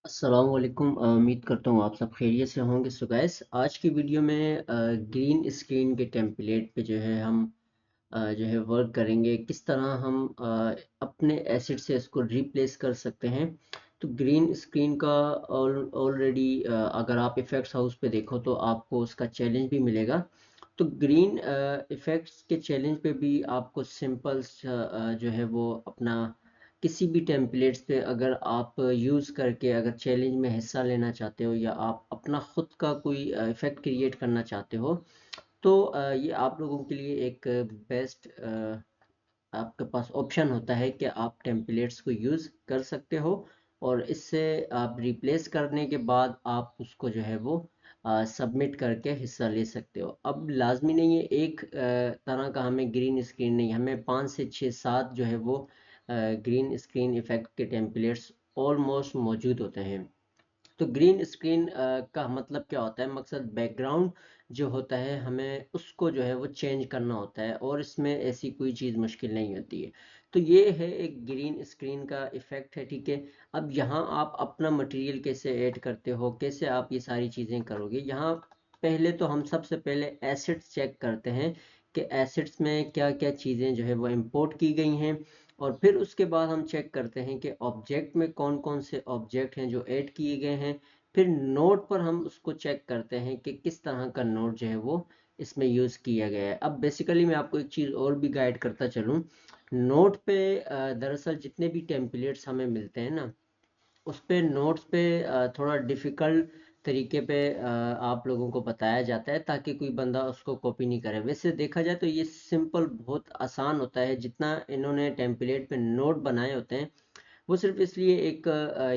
अस्सलाम वालेकुम। उम्मीद करता हूँ आप सब खैरियत से होंगे। सो गाइस, आज की वीडियो में ग्रीन स्क्रीन के टेम्पलेट पे जो है हम जो है वर्क करेंगे। किस तरह हम अपने एसिड से इसको रिप्लेस कर सकते हैं। तो ग्रीन स्क्रीन का ऑलरेडी अगर आप इफ़ेक्ट्स हाउस पे देखो तो आपको उसका चैलेंज भी मिलेगा। तो ग्रीन इफ़ेक्ट्स के चैलेंज पे भी आपको सिंपल जो है वो अपना किसी भी टेम्पलेट्स पे अगर आप यूज़ करके अगर चैलेंज में हिस्सा लेना चाहते हो या आप अपना खुद का कोई इफ़ेक्ट क्रिएट करना चाहते हो तो ये आप लोगों के लिए एक बेस्ट आपके पास ऑप्शन होता है कि आप टेम्पलेट्स को यूज़ कर सकते हो और इससे आप रिप्लेस करने के बाद आप उसको जो है वो सबमिट करके हिस्सा ले सकते हो। अब लाजमी नहीं है एक तरह का हमें ग्रीन स्क्रीन नहीं, हमें 5 से 6 7 जो है वो ग्रीन स्क्रीन इफ़ेक्ट के टेम्पलेट्स ऑलमोस्ट मौजूद होते हैं। तो ग्रीन स्क्रीन का मतलब क्या होता है, मकसद बैकग्राउंड जो होता है हमें उसको जो है वो चेंज करना होता है और इसमें ऐसी कोई चीज़ मुश्किल नहीं होती है। तो ये है एक ग्रीन स्क्रीन का इफ़ेक्ट है, ठीक है। अब यहाँ आप अपना मटेरियल कैसे ऐड करते हो, कैसे आप ये सारी चीज़ें करोगे। यहाँ पहले तो हम सबसे पहले एसिड्स चेक करते हैं कि एसिड्स में क्या क्या चीज़ें जो है वो इंपोर्ट की गई हैं और फिर उसके बाद हम चेक करते हैं कि ऑब्जेक्ट में कौन कौन से ऑब्जेक्ट हैं जो ऐड किए गए हैं। फिर नोट पर हम उसको चेक करते हैं कि किस तरह का नोट जो है वो इसमें यूज़ किया गया है। अब बेसिकली मैं आपको एक चीज़ और भी गाइड करता चलूँ। नोट पे दरअसल जितने भी टेम्पलेट्स हमें मिलते हैं ना, उस पे नोट्स पे थोड़ा डिफ़िकल्ट तरीके पे आप लोगों को बताया जाता है ताकि कोई बंदा उसको कॉपी नहीं करे। वैसे देखा जाए तो ये सिंपल बहुत आसान होता है। जितना इन्होंने टेम्पलेट पे नोट बनाए होते हैं वो सिर्फ इसलिए एक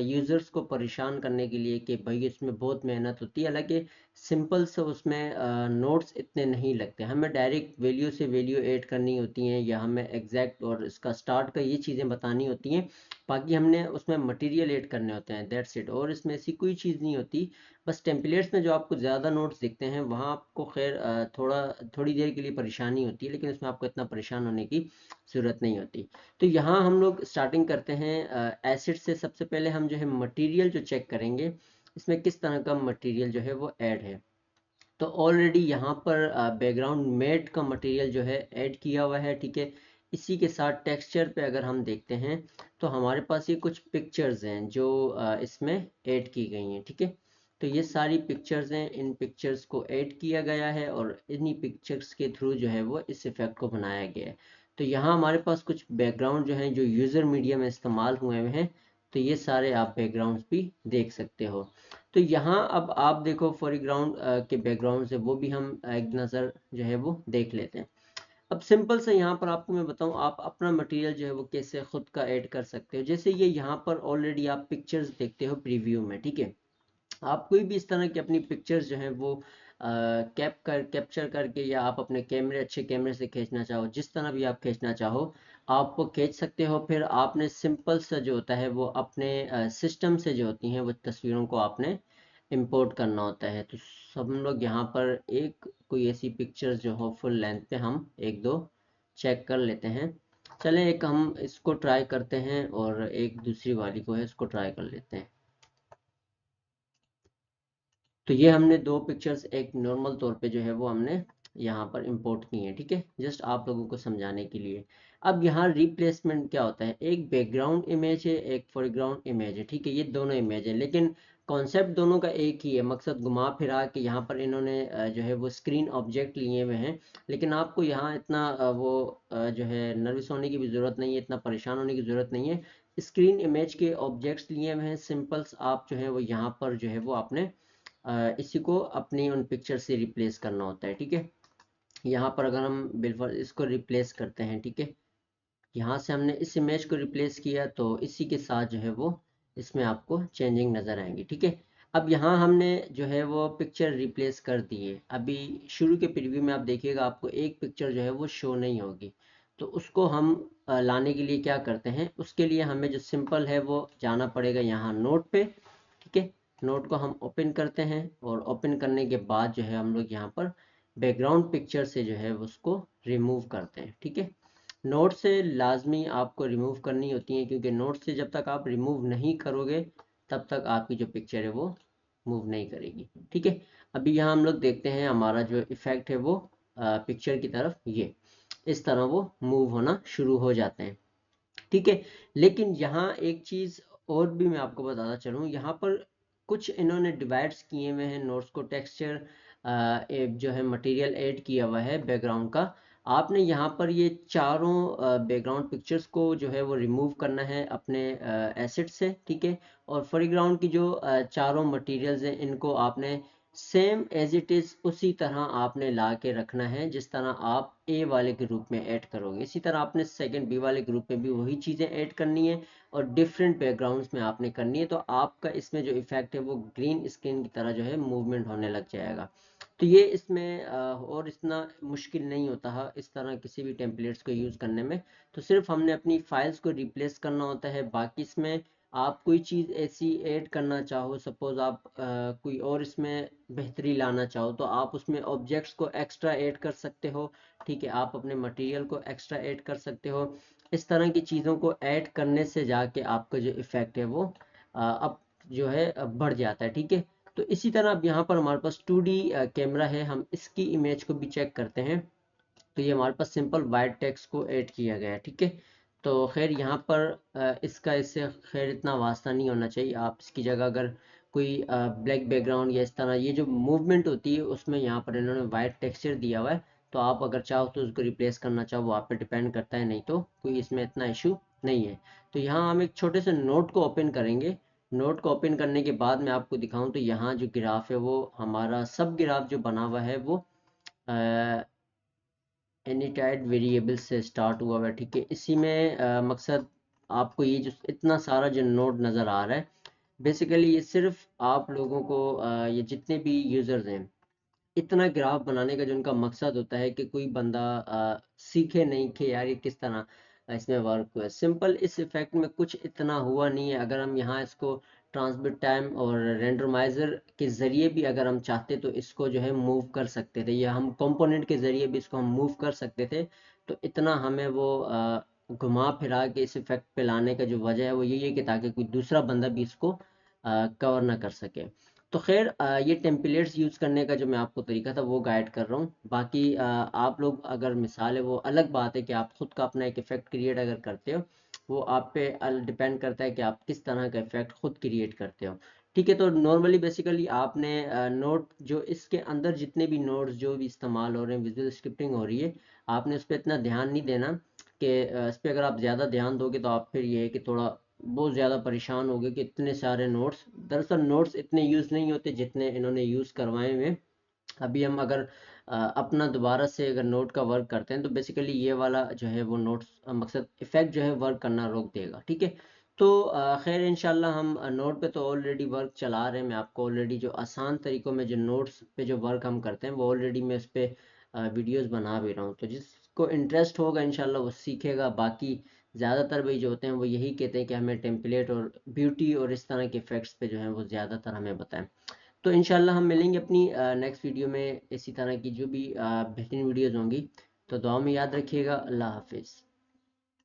यूज़र्स को परेशान करने के लिए कि भाई इसमें बहुत मेहनत होती है। हालांकि सिंपल से उसमें नोट्स इतने नहीं लगते। हमें डायरेक्ट वैल्यू से वैल्यू ऐड करनी होती हैं या हमें एग्जैक्ट और इसका स्टार्ट का ये चीज़ें बतानी होती हैं। बाकी हमने उसमें मटेरियल ऐड करने होते हैं, दैट्स इट। और इसमें ऐसी कोई चीज़ नहीं होती। बस टेम्पलेट्स में जो आपको ज़्यादा नोट्स दिखते हैं वहाँ आपको खैर थोड़ी देर के लिए परेशानी होती है, लेकिन इसमें आपको इतना परेशान होने की ज़रूरत नहीं होती। तो यहाँ हम लोग स्टार्टिंग करते हैं एसिड से। सबसे पहले हम जो है मटेरियल जो चेक करेंगे, इसमें किस तरह का मटेरियल जो है वो ऐड है। तो ऑलरेडी यहाँ पर बैकग्राउंड मेट का मटेरियल जो है ऐड किया हुआ है, ठीक है। इसी के साथ टेक्सचर पे अगर हम देखते हैं तो हमारे पास ये कुछ पिक्चर्स हैं जो इसमें ऐड की गई हैं, ठीक है। तो ये सारी पिक्चर्स हैं, इन पिक्चर्स को ऐड किया गया है और इन्हीं पिक्चर्स के थ्रू जो है वो इस इफेक्ट को बनाया गया है। तो यहाँ हमारे पास कुछ बैकग्राउंड जो हैं जो यूज़र मीडिया में इस्तेमाल हुए हुए हैं। तो ये सारे आप बैकग्राउंड्स भी देख सकते हो। तो यहाँ अब आप देखो फोरग्राउंड के बैकग्राउंड से वो भी हम एक नज़र जो है वो देख लेते हैं। अब सिंपल से यहाँ पर आपको मैं बताऊँ आप अपना मटेरियल जो है वो कैसे खुद का ऐड कर सकते हो। जैसे ये यहाँ पर ऑलरेडी आप पिक्चर्स देखते हो प्रीव्यू में, ठीक है। आप कोई भी इस तरह की अपनी पिक्चर्स जो हैं वो कैप्चर करके या आप अपने कैमरे अच्छे कैमरे से खींचना चाहो, जिस तरह भी आप खींचना चाहो आप वो खींच सकते हो। फिर आपने सिंपल सा जो होता है वो अपने सिस्टम से जो होती हैं वो तस्वीरों को आपने इंपोर्ट करना होता है। तो सब हम लोग यहाँ पर एक कोई ऐसी पिक्चर्स जो हो फुल लेंथ पे हम एक दो चेक कर लेते हैं। चलें एक हम इसको ट्राई करते हैं और एक दूसरी वाली को है इसको ट्राई कर लेते हैं। तो ये हमने दो पिक्चर्स एक नॉर्मल तौर पे जो है वो हमने यहाँ पर इंपोर्ट की हैं, ठीक है, जस्ट आप लोगों को समझाने के लिए। अब यहाँ रिप्लेसमेंट क्या होता है, एक बैकग्राउंड इमेज है एक फोरग्राउंड इमेज है, ठीक है। ये दोनों इमेज है लेकिन कॉन्सेप्ट दोनों का एक ही है। मकसद घुमा फिरा के यहाँ पर इन्होंने जो है वो स्क्रीन ऑब्जेक्ट लिए हुए हैं। लेकिन आपको यहाँ इतना जो है नर्वस होने की भी ज़रूरत नहीं है, इतना परेशान होने की ज़रूरत नहीं है। स्क्रीन इमेज के ऑब्जेक्ट्स लिए हुए हैं सिंपल्स, आप जो है वो यहाँ पर जो है वो आपने इसी को अपनी उन पिक्चर से रिप्लेस करना होता है, ठीक है। यहाँ पर अगर हम बिल्कुल इसको रिप्लेस करते हैं, ठीक है, यहाँ से हमने इस इमेज को रिप्लेस किया तो इसी के साथ जो है वो इसमें आपको चेंजिंग नज़र आएंगी, ठीक है। अब यहाँ हमने जो है वो पिक्चर रिप्लेस कर दी है। अभी शुरू के प्रीव्यू में आप देखिएगा आपको एक पिक्चर जो है वो शो नहीं होगी। तो उसको हम लाने के लिए क्या करते हैं, उसके लिए हमें जो सिंपल है वो जाना पड़ेगा यहाँ नोट पे, ठीक है। नोट को हम ओपन करते हैं और ओपन करने के बाद जो है हम लोग यहाँ पर बैकग्राउंड पिक्चर से जो है उसको रिमूव करते हैं, ठीक है। नोट से लाजमी आपको रिमूव करनी होती है क्योंकि नोट से जब तक आप रिमूव नहीं करोगे तब तक आपकी जो पिक्चर है वो मूव नहीं करेगी। ठीक है, अभी यहाँ हम लोग देखते हैं हमारा जो इफ़ेक्ट है वो पिक्चर की तरफ ये इस तरह वो मूव होना शुरू हो जाते हैं। ठीक है, लेकिन यहाँ एक चीज़ और भी मैं आपको बताता चलूँ, यहाँ पर कुछ इन्होंने डिवाइड्स किए हुए हैं नोट्स को, टेक्सचर जो है मटेरियल ऐड किया हुआ है बैकग्राउंड का। आपने यहाँ पर ये चारों बैकग्राउंड पिक्चर्स को जो है वो रिमूव करना है अपने एसेट से। ठीक है, और फोरग्राउंड की जो चारों मटेरियल्स हैं इनको आपने सेम एज इट इज़ उसी तरह आपने ला के रखना है जिस तरह आप ए वाले ग्रुप में ऐड करोगे। इसी तरह आपने सेकंड बी वाले ग्रुप में भी वही चीज़ें ऐड करनी है और डिफरेंट बैकग्राउंड्स में आपने करनी है, तो आपका इसमें जो इफेक्ट है वो ग्रीन स्क्रीन की तरह जो है मूवमेंट होने लग जाएगा। तो ये इसमें और इतना मुश्किल नहीं होता है इस तरह किसी भी टेम्पलेट्स को यूज़ करने में। तो सिर्फ हमने अपनी फाइल्स को रिप्लेस करना होता है। बाकी इसमें आप कोई चीज़ ऐसी ऐड करना चाहो, सपोज आप कोई और इसमें बेहतरी लाना चाहो, तो आप उसमें ऑब्जेक्ट्स को एक्स्ट्रा ऐड कर सकते हो। ठीक है, आप अपने मटेरियल को एक्स्ट्रा ऐड कर सकते हो। इस तरह की चीज़ों को ऐड करने से जाके आपका जो इफ़ेक्ट है वो अब जो है बढ़ जाता है। ठीक है, तो इसी तरह अब यहाँ पर हमारे पास 2D कैमरा है, हम इसकी इमेज को भी चेक करते हैं। तो ये हमारे पास सिंपल वाइट टेक्स्ट को ऐड किया गया है। ठीक है, तो खैर यहाँ पर इसका इससे खैर इतना वास्ता नहीं होना चाहिए। आप इसकी जगह अगर कोई ब्लैक बैकग्राउंड या इस तरह ये जो मूवमेंट होती है उसमें यहाँ पर इन्होंने वाइट टेक्सचर दिया हुआ है, तो आप अगर चाहो तो उसको रिप्लेस करना चाहो वो आप पे डिपेंड करता है, नहीं तो कोई इसमें इतना इशू नहीं है। तो यहाँ हम एक छोटे से नोट को ओपन करेंगे। नोट को ओपन करने के बाद मैं आपको दिखाऊं तो यहाँ जो ग्राफ है वो हमारा सब ग्राफ जो बना हुआ है वो एनीटाइड वेरिएबल से स्टार्ट हुआ हुआ है। ठीक है, इसी में मकसद आपको ये जो इतना सारा जो नोड नज़र आ रहा है, बेसिकली ये सिर्फ आप लोगों को ये जितने भी यूज़र्स हैं इतना ग्राफ बनाने का जो उनका मकसद होता है कि कोई बंदा सीखे नहीं कि यार ये किस तरह इसमें वर्क हुआ है। सिंपल इस इफेक्ट में कुछ इतना हुआ नहीं है। अगर हम यहाँ इसको ट्रांसमिट टाइम और रेंडमाइजर के ज़रिए भी अगर हम चाहते तो इसको जो है मूव कर सकते थे, या हम कंपोनेंट के ज़रिए भी इसको हम मूव कर सकते थे। तो इतना हमें वो घुमा फिरा के इस इफेक्ट पे लाने का जो वजह है वो यही है कि ताकि कोई दूसरा बंदा भी इसको कवर ना कर सके। तो खैर ये टेम्पलेट्स यूज़ करने का जो मैं आपको तरीका था वो गाइड कर रहा हूँ। बाकी आप लोग अगर मिसाल है वो अलग बात है कि आप खुद का अपना एक इफ़ेक्ट क्रिएट अगर करते हो, वो आप पे डिपेंड करता है कि आप किस तरह का इफ़ेक्ट खुद क्रिएट करते हो। ठीक है, तो नॉर्मली बेसिकली आपने नोट जो इसके अंदर जितने भी नोट्स जो भी इस्तेमाल हो रहे हैं, विजुअल स्क्रिप्टिंग हो रही है, आपने उस पर इतना ध्यान नहीं देना कि इस पर अगर आप ज़्यादा ध्यान दोगे तो आप फिर ये है कि थोड़ा बहुत ज़्यादा परेशान हो गए कि इतने सारे नोट्स। दरअसल नोट्स इतने यूज़ नहीं होते जितने इन्होंने यूज़ करवाए हुए हैं। अभी हम अगर अपना दोबारा से अगर नोट का वर्क करते हैं तो बेसिकली ये वाला जो है वो नोट्स मकसद इफ़ेक्ट जो है वर्क करना रोक देगा। ठीक है, तो खैर इंशाल्लाह हम नोट पे तो ऑलरेडी वर्क चला रहे हैं। मैं आपको ऑलरेडी जो आसान तरीक़ों में जो नोट्स पे जो वर्क हम करते हैं वो ऑलरेडी मैं उस पर वीडियोज़ बना भी रहा हूँ, तो जिसको इंटरेस्ट होगा इंशाल्लाह वो सीखेगा। बाकी ज़्यादातर भाई जो होते हैं वो यही कहते हैं कि हमें टेम्पलेट और ब्यूटी और इस तरह के इफ़ेक्ट्स पे जो है वो ज़्यादातर हमें बताएं। तो इंशाल्लाह हम मिलेंगे अपनी नेक्स्ट वीडियो में इसी तरह की जो भी बेहतरीन वीडियोज़ होंगी। तो दुआ में याद रखिएगा। अल्लाह हाफिज़।